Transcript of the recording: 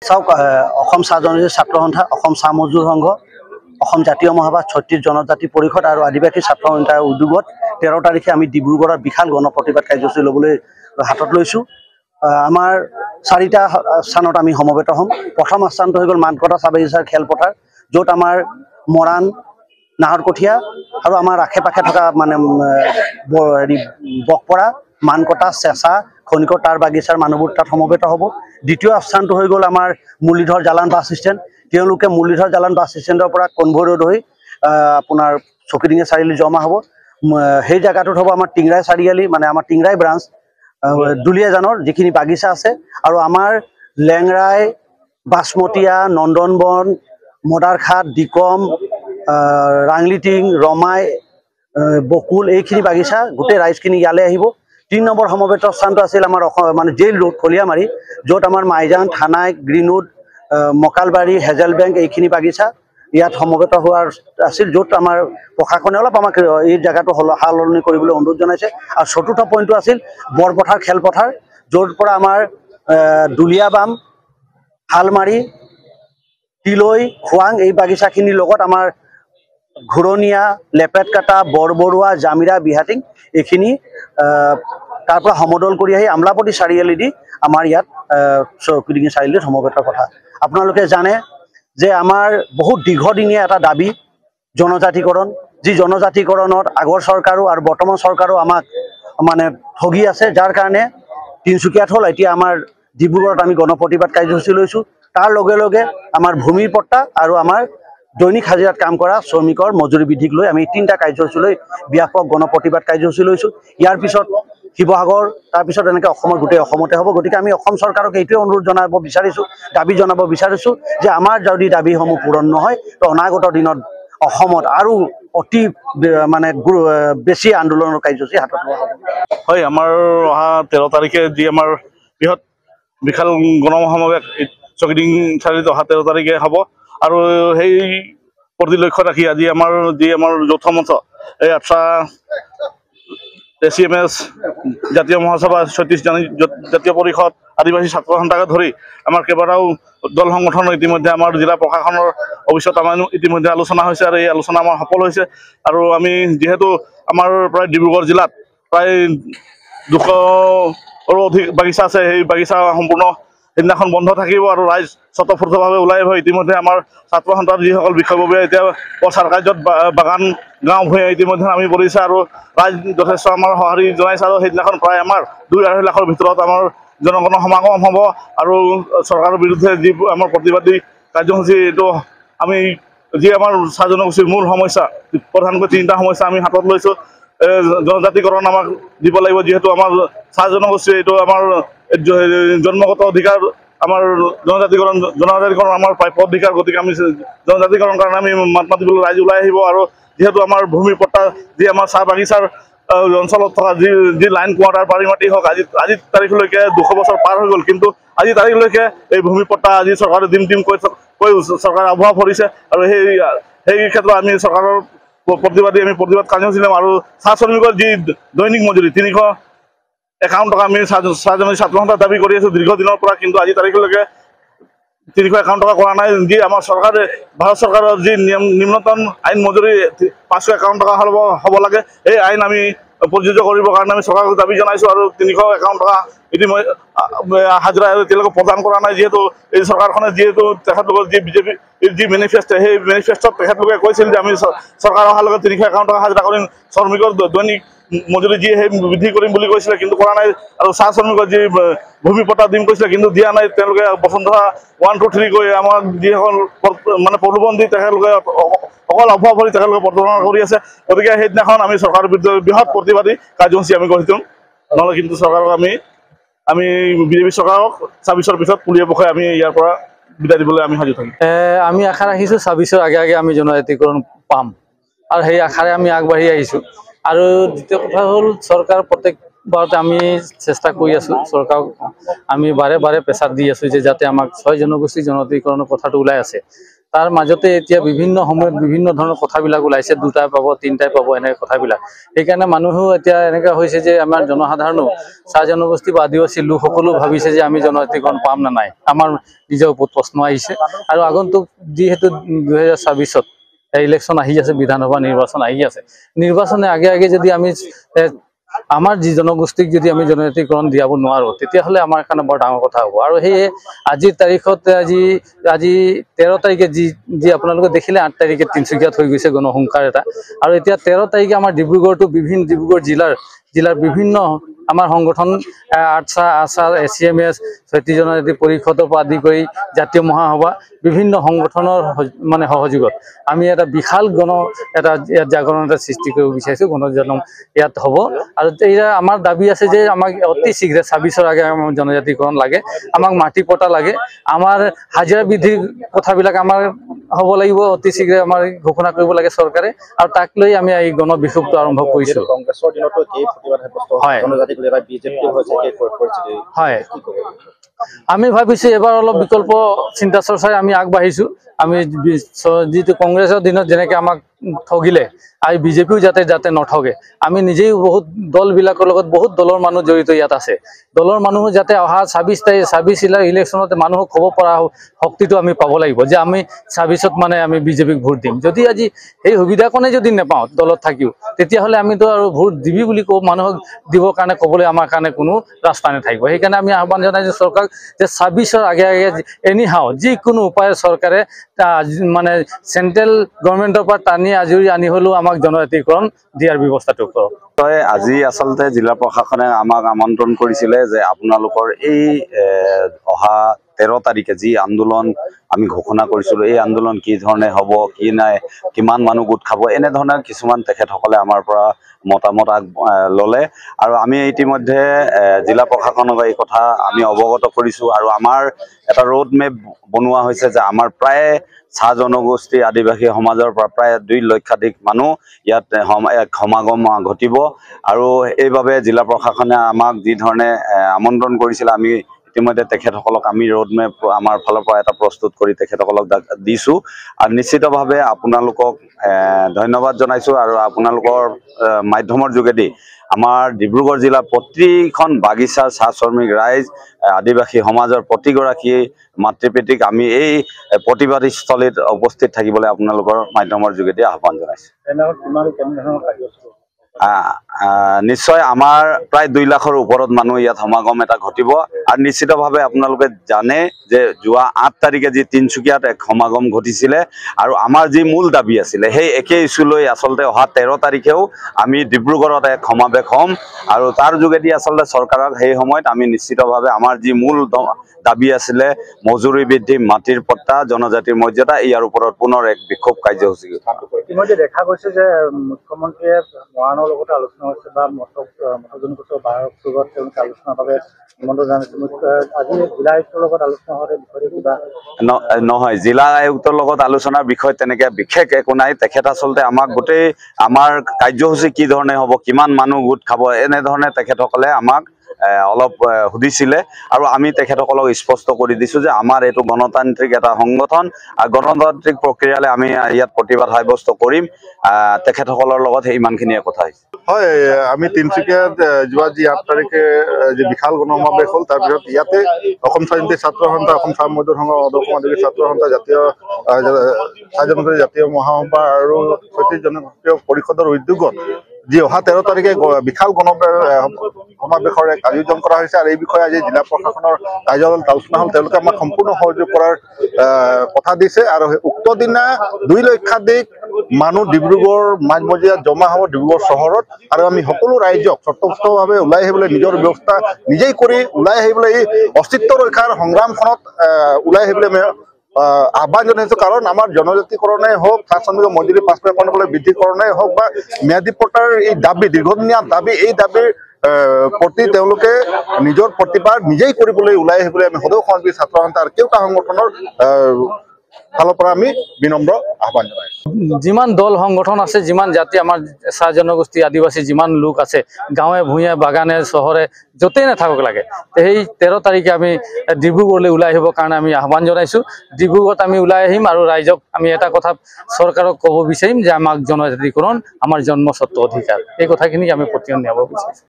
চাওক অসম চাহ জনজাতি ছাত্ৰ সন্থা, অসম চাহ মজদুৰ সংঘ, অসম জাতীয় মহাসভা, ছত্তীশ জনজাতি পৰিষদ আৰু আদিবাসী ছাত্ৰ সন্থাৰ উদ্যোগত 13 তাৰিখে আমি ডিব্ৰুগড়ত বিশাল গণপ্ৰতিবাদ কাৰ্যসূচী ল'বলৈ হাতত লৈছোঁ। আমাৰ 4টা স্থানত আমি সমবেত হ'ম। প্ৰথম স্থানটো হৈ গ'ল মানকটা চাহ বাগিচাৰ খেলপথাৰ, য'ত আমাৰ মৰাণ, নাহৰকঠীয়া আৰু আমাৰ আশে পাশে থকা বকপৰা, মানকটা, চেঁচা, খনিকৰ তাৰ বাগিচাৰ মানুহবোৰ তাত সমবেত হ'ব। দ্বিতীয় স্থানটো হৈ গ'ল আমাৰ মুৰলীধৰ জালান বাছ ষ্টেণ্ড। তেওঁলোকে মুৰলীধৰ জালান বাছ ষ্টেণ্ডৰ পৰা কনভয় ৰোড হৈ আপোনাৰ চকিডিঙা চাৰিআলি জমা হ'ব। সেই জেগাটোত হ'ব আমাৰ টিংৰাই চাৰিআলি, আমাৰ টিংৰাই ব্ৰাঞ্চ, দুলীয়াজানৰ যিখিনি বাগিচা আছে, আৰু আমাৰ লেংৰাই, বাছমতীয়া, নন্দনবন, মদাৰখাট, দিকম, ৰাংলিটিং, ৰমাই, বকুল, এইখিনি বাগিচা গোটেই ৰাইজখিনি ইয়ালৈ আহিব। 3 নম্বৰ সমবেত স্থানটো আছিল আমাৰ জেইল ৰোড, খলিয়ামাৰী, য'ত আমাৰ মাইজান, থানাই, গ্ৰীণউড, মকালবাৰী, হেজেল বেংক এইখিনি বাগিচা ইয়াত সমবেত হোৱাৰ আছিল, য'ত আমাৰ প্ৰশাসনে অলপ আমাক এই জেগাটো সলনি কৰিবলৈ অনুৰোধ জনাইছে। আৰু চতুৰ্থ পইণ্টটো আছিল বৰপথাৰ খেলপথাৰ, য'ৰ পৰা আমাৰ দুলীয়াবাম, শালমাৰী, তিলৈ, খোৱাং এই বাগিচাখিনিৰ লগত আমাৰ ঘূৰণীয়া, লেপেটকাটা, বৰবৰুৱা, জামিৰা, বিহাটিং এইখিনি তাৰ পৰা সমদল কৰি আহি আমলাপতি চাৰিআলি দি আমাৰ ইয়াত চৌকিডিঙি চাৰিআলিত সমবেতৰ কথা। আপোনালোকে জানে যে আমাৰ বহুত দীৰ্ঘদিনীয়া এটা দাবী জনজাতিকৰণ, যি জনজাতিকৰণত আগৰ চৰকাৰো আৰু বৰ্তমান চৰকাৰো আমাক ঠগি আছে, যাৰ কাৰণে তিনিচুকীয়াত হ'ল, এতিয়া আমাৰ ডিব্ৰুগড়ত আমি গণপ্ৰতিবাদ কাৰ্যসূচী লৈছোঁ। তাৰ লগে লগে আমাৰ ভূমিৰ পট্টা আৰু আমাৰ দৈনিক হাজিৰাত কাম কৰা শ্ৰমিকৰ মজুৰি বৃদ্ধিক লৈ আমি 3টা কাৰ্যসূচী লৈ ব্যাপক গণপ্ৰতিবাদ কাৰ্যসূচী লৈছোঁ। ইয়াৰ পিছত শিৱসাগৰ, তাৰপিছত এনেকৈ অসমৰ গোটেই অসমতে হ'ব। গতিকে আমি অসম চৰকাৰক এইটোৱে অনুৰোধ জনাব বিচাৰিছোঁ, দাবী জনাব বিচাৰিছোঁ যে আমাৰ যদি দাবীসমূহ পূৰণ নহয়, তো অনাগত দিনত অসমত আৰু অতি বেছি আন্দোলনৰ কাৰ্যসূচী হাতত লোৱা হ'ব। হয়, আমাৰ অহা 13 তাৰিখে যি আমাৰ বৃহৎ বিশাল গণমহাসমাৱেশ চৌকিডিং চাৰিআলিত অহা 13 তাৰিখে হ'ব, আৰু সেই প্ৰতি লক্ষ্য ৰাখি আজি আমাৰ যৌথ মঞ্চ এই আফ্ৰা ACMS, জাতীয় মহাসভা, ছত্তীশ জাতীয় পৰিষদ, আদিবাসী ছাত্ৰ সন্থাকে ধৰি আমাৰ কেইবাটাও দল সংগঠন ইতিমধ্যে আমাৰ জিলা প্ৰশাসনৰ অফিচত আমাৰ ইতিমধ্যে আলোচনা হৈছে, আৰু এই আলোচনা আমাৰ সফল হৈছে। আৰু আমি যিহেতু আমাৰ প্ৰায় ডিব্ৰুগড় জিলাত প্ৰায় 200ৰো অধিক বাগিচা আছে, সেই বাগিচা সম্পূৰ্ণ সেইদিনাখন বন্ধ থাকিব আৰু ৰাইজ স্বতঃস্ফূৰ্তভাৱে ওলাই আহিব। ইতিমধ্যে আমাৰ ছাত্ৰ সন্থাৰ যিসকল বিষয়ববীয়া এতিয়া প্ৰচাৰ কাৰ্যত বাগান গাঁও ভূঞে ইতিমধ্যে নামি পৰিছে, আৰু ৰাইজ যথেষ্ট আমাৰ সঁহাৰি জনাইছে। আৰু সেইদিনাখন প্ৰায় আমাৰ 2-2.5 লাখৰ ভিতৰত আমাৰ জনগণৰ সমাগম হ'ব। আৰু চৰকাৰৰ বিৰুদ্ধে যি আমাৰ প্ৰতিবাদী কাৰ্যসূচী, এইটো আমি যি আমাৰ চাহ জনগোষ্ঠীৰ মূল সমস্যা, প্ৰধানকৈ 3টা সমস্যা আমি হাতত লৈছোঁ। জনজাতিকৰণ আমাক দিব লাগিব, যিহেতু আমাৰ চাহ জনগোষ্ঠী এইটো আমাৰ জন্মগত অধিকাৰ, আমাৰ জনজাতিকৰণ আমাৰ প্ৰাপ্য অধিকাৰ। গতিকে আমি জনজাতিকৰণৰ কাৰণে আমি মাত মাতিবলৈ ৰাইজ ওলাই আহিব। আৰু যিহেতু আমাৰ ভূমিৰ পট্টা, যি আমাৰ চাহ বাগিচাৰ অঞ্চলত থকা যি লাইন কোৱাৰ্টাৰ, বাৰী মাটি হওক, আজি তাৰিখলৈকে 200 বছৰ পাৰ হৈ গ'ল, কিন্তু আজি তাৰিখলৈকে এই ভূমি পট্টা আজি চৰকাৰে দিম কৈ চৰকাৰে অভাৱ কৰিছে। আৰু সেই ক্ষেত্ৰত আমি চৰকাৰৰ প্ৰতিবাদ কাৰ্যসূচী ল'ম। আৰু চাহ শ্ৰমিকৰ যি দৈনিক মজুৰি 351 টকা আমি চাহ জনজাতি ছাত্ৰ সন্থাই দাবী কৰি আছোঁ দীৰ্ঘদিনৰ পৰা, কিন্তু আজি তাৰিখলৈকে 351 টকা কৰা নাই। যি আমাৰ চৰকাৰে, ভাৰত চৰকাৰৰ যি নিম্নতম আইন মজুৰি 551 টকা হ'ব লাগে, এই আইন আমি প্ৰযোজ্য কৰিবৰ কাৰণে আমি চৰকাৰক দাবী জনাইছোঁ। আৰু 351 টকা ইতিমধ্যে হাজিৰা এতিয়ালৈকে প্ৰদান কৰা নাই, যিহেতু এই চৰকাৰখনে তেখেতলোকৰ যি বিজেপি যি মেনিফেষ্টো, সেই মেনিফেষ্টোত তেখেতলোকে কৈছিল যে আমি চৰকাৰ অহাৰ লগত 351 টকা হাজিৰা কৰিম, শ্ৰমিকৰ দৈনিক মজুৰি যি সেই বৃদ্ধি কৰিম বুলি কৈছিলে, কিন্তু কৰা নাই। আৰু চাহ শ্ৰমিকৰ যি ভূমি পট্টা দিম কৈছিলে, কিন্তু দিয়া নাই। তেওঁলোকে বসুন্ধৰা 1, 2, 3 কৈ আমাক যিসকল প্ৰলোভন দি তেখেতলোকে অকল অভাৱ ভৰি তেখেতলোকে প্ৰদৰ্শন কৰি আছে। গতিকে সেইদিনাখন আমি চৰকাৰৰ বিৰুদ্ধে বৃহৎ প্ৰতিবাদী কাৰ্যসূচী আমি গঢ়ি তুলিম, নহ'লে কিন্তু চৰকাৰক আমি বিজেপি চৰকাৰক 26ৰ পিছত পুলিয়ে পখাই আমি ইয়াৰ পৰা বিদায় দিবলৈ আমি সাজু থাকিম। আমি আশা ৰাখিছোঁ 26ৰ আগে আমি জনজাতিকৰণ পাম, আৰু সেই আশাৰে আমি আগবাঢ়ি আহিছোঁ। আৰু দ্বিতীয় কথা হ'ল, চৰকাৰ প্ৰত্যেকবাৰতে আমি চেষ্টা কৰি আছোঁ, চৰকাৰক আমি বাৰে প্ৰেছাৰ দি আছোঁ যে যাতে আমাক 6 জনগোষ্ঠী জনজাতিকৰণৰ কথাটো ওলাই আছে, তাৰ মাজতে এতিয়া বিভিন্ন সময়ত বিভিন্ন ধৰণৰ কথাবিলাক ওলাইছে, 2টাই পাব 3টাই পাব এনেকৈ কথাবিলাক। সেইকাৰণে মানুহেও এতিয়া এনেকুৱা হৈছে যে আমাৰ জনসাধাৰণো চাহ জনগোষ্ঠী বা আদিবাসী লোকসকলো ভাবিছে যে আমি জনজাতিকৰণ পাম নে নাই। আমাৰ নিজৰ ওপৰত প্ৰশ্ন আহিছে। আৰু আগন্তুক যিহেতু 2026ত ইলেকশ্যন আহি আছে, বিধানসভা নিৰ্বাচন আহি আছে, নিৰ্বাচনে আগে আগে যদি আমি আমাৰ যি জনগোষ্ঠীক যদি আমি জনজাতিকৰণ দিয়াব নোৱাৰোঁ, তেতিয়াহ'লে আমাৰ কাৰণে বৰ ডাঙৰ কথা হ'ব। আৰু সেয়ে আজিৰ তাৰিখত আজি 13 তাৰিখে যি আপোনালোকে দেখিলে 8 তাৰিখে তিনিচুকীয়াত হৈ গৈছে গণসংহাৰ এটা। আৰু এতিয়া 13 তাৰিখে আমাৰ ডিব্ৰুগড়তো ডিব্ৰুগড় জিলাৰ বিভিন্ন আমাৰ সংগঠন আছাৰ ACMS, জাতীয় জনজাতি পৰিষদৰ পৰা আদি কৰি জাতীয় মহাসভা বিভিন্ন সংগঠনৰ মানে সহযোগত আমি এটা বিশাল ইয়াত জাগৰণ এটা সৃষ্টি কৰিব বিচাৰিছোঁ। গণজনম ইয়াত হ'ব। আৰু এতিয়া আমাৰ দাবী আছে যে আমাক অতি শীঘ্ৰে 26ৰ আগে আমাৰ জনজাতিকৰণ লাগে, আমাক মাটি পটা লাগে, আমাৰ হাজিৰা বৃদ্ধিৰ কথাবিলাক আমাৰ হ'ব লাগিব, অতি শীঘ্ৰে আমাৰ ঘোষণা কৰিব লাগে চৰকাৰে। আৰু তাক লৈ আমি এই গণবিক্ষোভটো আৰম্ভ কৰিছোঁ। কংগ্ৰেছৰ দিনতো এই প্ৰতিবাদ সাব্যস্ত হয়। জনজাতিক লৈ বিজেপিও হৈছে এই পৰিস্থিতি। হয়, আমি ভাবিছোঁ এবাৰ অলপ বিকল্প চিন্তা চৰ্চাৰে আমি আগবাঢ়িছোঁ। আমি যিটো কংগ্ৰেছৰ দিনত যেনেকৈ আমাক ঠগিলে, আৰু বিজেপিও যাতে নঠগে। আমি নিজেই বহুত দলবিলাকৰ লগত বহুত দলৰ মানুহ জড়িত ইয়াত আছে। দলৰ মানুহ যাতে অহা 26 ইলেকশ্যনত মানুহক ক'ব পৰা শক্তিটো আমি পাব লাগিব যে আমি 26ত মানে আমি বিজেপিক ভোট দিম। যদি আজি সেই সুবিধাকণে যদি নাপাওঁ দলত থাকিও, তেতিয়াহ'লে আমিতো আৰু ভোট দিবি বুলি মানুহক দিবৰ কাৰণে ক'বলৈ আমাৰ কাৰণে কোনো ৰাস্তা নাথাকিব। সেইকাৰণে আমি আহ্বান জনাইছোঁ চৰকাৰক যে 26ৰ আগে এনিহাও যিকোনো উপায়ে চৰকাৰে মানে চেণ্ট্ৰেল গভৰ্ণমেণ্টৰ পৰা টানি আজৰি আনি হ'লেও আমাক জনজাতিকৰণ দিয়াৰ ব্যৱস্থাটো কৰক। আজি আচলতে জিলা প্ৰশাসনে আমাক আমন্ত্ৰণ কৰিছিলে যে আপোনালোকৰ এই অহা 13 তাৰিখে যি আন্দোলন আমি ঘোষণা কৰিছিলোঁ, এই আন্দোলন কি ধৰণে হ'ব, কি নাই, কিমান মানুহ গোট খাব, এনেধৰণৰ কিছুমান তেখেতসকলে আমাৰ পৰা মতামত ল'লে। আৰু আমি ইতিমধ্যে জিলা প্ৰশাসনক এই কথা আমি অৱগত কৰিছোঁ। আৰু আমাৰ এটা ৰোড মেপ বনোৱা হৈছে যে আমাৰ প্ৰায় চাহ জনগোষ্ঠী আদিবাসী সমাজৰ পৰা প্ৰায় 2 লক্ষাধিক মানুহ ইয়াত সমাগম ঘটিব। আৰু এইবাবে জিলা প্ৰশাসনে আমাক যি ধৰণে আমন্ত্ৰণ কৰিছিলে, আমি ইতিমধ্যে তেখেতসকলক আমি ৰোড মেপ আমাৰ ফালৰ পৰা এটা প্ৰস্তুত কৰি তেখেতসকলক দিছোঁ। আৰু নিশ্চিতভাৱে আপোনালোকক ধন্যবাদ জনাইছোঁ। আৰু আপোনালোকৰ মাধ্যমৰ যোগেদি আমাৰ ডিব্ৰুগড় জিলাৰ প্ৰতিখন বাগিচাৰ চাহ শ্ৰমিক ৰাইজ, আদিবাসী সমাজৰ প্ৰতিগৰাকী মাতৃপিতৃক আমি এই প্ৰতিবাদস্থলীত উপস্থিত থাকিবলৈ আপোনালোকৰ মাধ্যমৰ যোগেদি আহ্বান জনাইছোঁ। নিশ্চয় আমাৰ প্ৰায় 2 লাখৰ ওপৰত মানুহ ইয়াত সমাগম এটা ঘটিব। আৰু নিশ্চিতভাৱে আপোনালোকে জানে যে যোৱা 8 তাৰিখে যি তিনিচুকীয়াত এক সমাগম ঘটিছিলে, আৰু আমাৰ যি মূল দাবী আছিলে সেই একে ইছ্যুলৈ আচলতে অহা 13 তাৰিখেও আমি ডিব্ৰুগড়ত এক সমাৱেশ হ'ম। আৰু তাৰ যোগেদি আচলতে চৰকাৰক সেই সময়ত আমি নিশ্চিতভাৱে আমাৰ যি মূল দাবী আছিলে, মজুৰি বৃদ্ধি, মাটিৰ পট্টা, জনজাতিৰ মৰ্যাদা, ইয়াৰ ওপৰত পুনৰ এক বিক্ষোভ কাৰ্যসূচী। ইতিমধ্যে দেখা গৈছে যে মুখ্যমন্ত্ৰীয়ে মৰাণৰ লগতে আলোচনা হৈছে বা মঠজনগোষ্ঠীৰ 12 অক্টোবৰত তেওঁলোকে আলোচনাৰ বাবে নিমন্ত্ৰণ জনাইছে। আজি জিলা আয়ুক্তৰ লগত আলোচনা হোৱাৰ বিষয়ে কিবা নহয়, জিলা আয়ুক্তৰ লগত আলোচনাৰ বিষয় তেনেকৈ বিশেষ একো নাই। তেখেত আচলতে আমাক গোটেই আমাৰ কাৰ্যসূচী কি ধৰণে হ'ব, কিমান মানুহ গোট খাব, এনেধৰণে তেখেতসকলে আমাক অলপ সুধিছিলে। আৰু আমি তেখেতসকলক স্পষ্ট কৰি দিছোঁ যে আমাৰ এইটো গণতান্ত্ৰিক এটা সংগঠন, আৰু গণতান্ত্ৰিক প্ৰক্ৰিয়ালৈ আমি ইয়াত প্ৰতিবাদ সাব্যস্ত কৰিম। তেখেতসকলৰ লগত ইমানখিনিয়ে কথা হৈছে। হয়, আমি তিনিচুকীয়াত যোৱা যি 8 তাৰিখে যি বিশাল গণসমাৱেশ হ'ল, তাৰ ভিতৰত ইয়াতে অসম স্বাধীনতা ছাত্ৰ সন্থা, অসম চাহ মজদুৰ সংঘ, অসম আদিবাসী ছাত্ৰ সন্থা, জাতীয় চাহ জনগোষ্ঠী জাতীয় মহাসভা আৰু জাতীয় জনগোষ্ঠী পৰিষদৰ উদ্যোগত যি অহা 13 তাৰিখে বিশাল সমাৱেশৰ এক আয়োজন কৰা হৈছে। আৰু এই বিষয়ে আজি জিলা প্ৰশাসনৰ কাৰ্যালয়ত আলোচনা হ'ল। তেওঁলোকে আমাক সম্পূৰ্ণ সহযোগ কৰাৰ কথা দিছে। আৰু উক্ত দিনা 2 লক্ষাধিক মানুহ ডিব্ৰুগড় মাজমজিয়াত জমা হ'ব, ডিব্ৰুগড় চহৰত। আৰু আমি সকলো ৰাইজক স্বতঃস্ফূৰ্তভাৱে ওলাই আহিবলৈ, নিজৰ ব্যৱস্থা নিজেই কৰি ওলাই আহিবলৈ, এই অস্তিত্ব ৰক্ষাৰ সংগ্ৰামখনত ওলাই আহিবলৈ আমি আহ্বান জনাইছোঁ। কাৰণ আমাৰ জনজাতিকৰণেই হওক, চাহ শ্ৰমিকৰ মজুৰি 5% বৃদ্ধিকৰণেই হওক, বা ম্যাদী পট্টাৰ এই দাবী, দীৰ্ঘদিনীয়া দাবী, এই দাবীৰ প্ৰতি তেওঁলোকে নিজৰ প্ৰতিবাদ নিজেই কৰিবলৈ ওলাই আহিবলৈ আমি সদৌ সমাজবাদী ছাত্ৰ সন্থা আৰু কেওটা সংগঠনৰ ফালৰ পৰা আমি বিনম্ৰ আহ্বান জনাইছোঁ। যিমান দল সংগঠন আছে, যিমান জাতি আমাৰ চাহ জনগোষ্ঠী আদিবাসী যিমান লোক আছে, গাঁৱে ভূঞে বাগানে চহৰে য'তেই নাথাকক লাগে, সেই 13 তাৰিখে আমি ডিব্ৰুগড়লৈ ওলাই আহিবৰ কাৰণে আমি আহ্বান জনাইছোঁ। ডিব্ৰুগড়ত আমি ওলাই আহিম আৰু ৰাইজক আমি এটা কথা চৰকাৰক ক'ব বিচাৰিম যে আমাক জনজাতিকৰণ আমাৰ জন্মস্বত্ব অধিকাৰ, এই কথাখিনি আমি প্ৰতিয়ন নিয়াব বিচাৰিছোঁ।